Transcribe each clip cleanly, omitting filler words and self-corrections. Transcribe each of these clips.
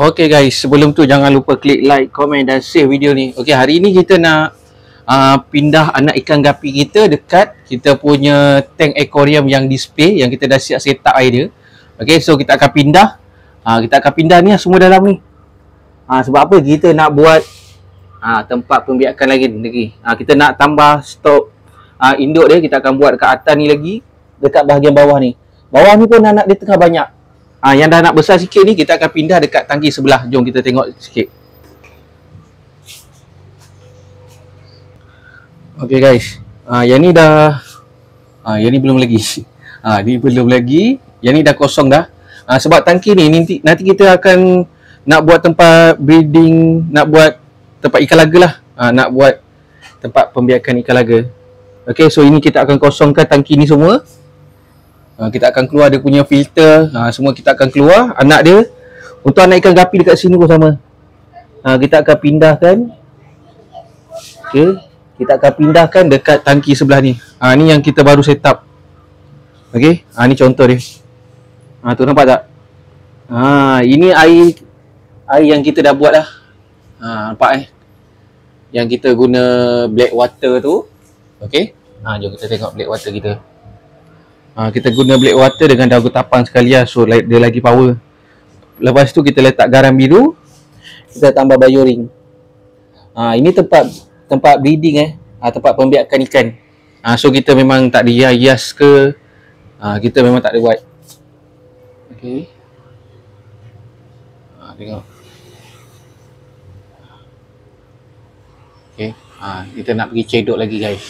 Okay guys, sebelum tu jangan lupa klik like, komen dan share video ni. Okay, hari ni kita nak pindah anak ikan gapi kita dekat kita punya tank aquarium yang display, yang kita dah siap set up air dia. Okay, so kita akan pindah. Kita akan pindah ni semua dalam ni. Sebab apa? Kita nak buat tempat pembiakan lagi. Kita nak tambah stok induk dia. Kita akan buat dekat atas ni lagi, dekat bahagian bawah ni. Bawah ni pun anak dia tengah banyak. Yang dah nak besar sikit ni kita akan pindah dekat tangki sebelah. Jom kita tengok sikit. Okay guys, yang ni dah yang ni belum lagi. Ni belum lagi. Yang ni dah kosong dah. Sebab tangki ni nanti kita akan nak buat tempat breeding, nak buat tempat ikan laga lah. Nak buat tempat pembiakan ikan laga. Okay, so ini kita akan kosongkan tangki ni semua. Kita akan keluar dia punya filter, semua kita akan keluar. Anak dia, untuk anak ikan gapi dekat sini pun sama. Kita akan pindahkan. Okay, kita akan pindahkan dekat tangki sebelah ni. Ni yang kita baru set up. Okay, ni contoh dia. Tu nampak tak? Ini air yang kita dah buat dah. Nampak yang kita guna black water tu. Okay, jom kita tengok black water kita. Kita guna black water dengan daun ketapang sekalian, so dia lagi power. Lepas tu kita letak garam biru, kita tambah bioring. Ini tempat breeding tempat pembiakan ikan. So kita memang tak ada hias ke, kita memang tak ada buat. Okey. Tengok. Okey. Kita nak pergi cedok lagi guys.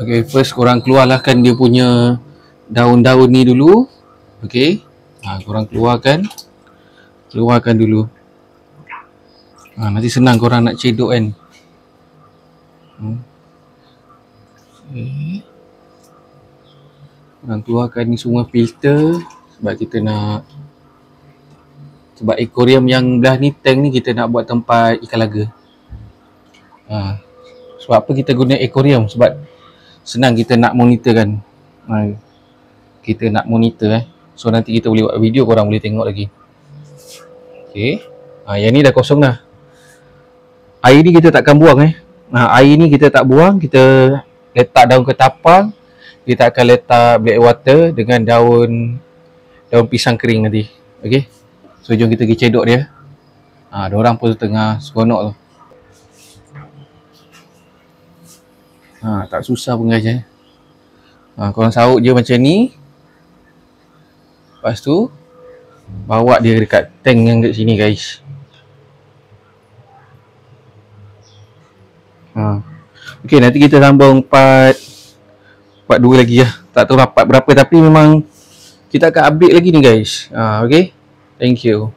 Okay, first korang keluarlah kan dia punya daun-daun ni dulu. Okay, korang keluarkan dulu. Nanti senang korang nak cedok kan. Okay. Korang keluarkan ni semua filter. Sebab kita nak, sebab aquarium yang belah ni, tank ni kita nak buat tempat ikan laga. Sebab apa kita guna aquarium? Sebab senang kita nak monitor kan. Kita nak monitor so nanti kita boleh buat video, korang boleh tengok lagi. Okay, yang ni dah kosong dah. Air ni kita takkan buang air ni kita tak buang. Kita letak daun ketapang, kita akan letak black water dengan daun pisang kering nanti. Okay, so jom kita pergi cedok dia. Diorang pun tengah seronok tu. Tak susah pun guys. Korang saut je macam ni. Lepas tu bawa dia dekat tank yang kat sini guys. Okay, nanti kita sambung part 2 lagi lah. Tak tahu part berapa, tapi memang kita akan update lagi ni guys. Okay, thank you.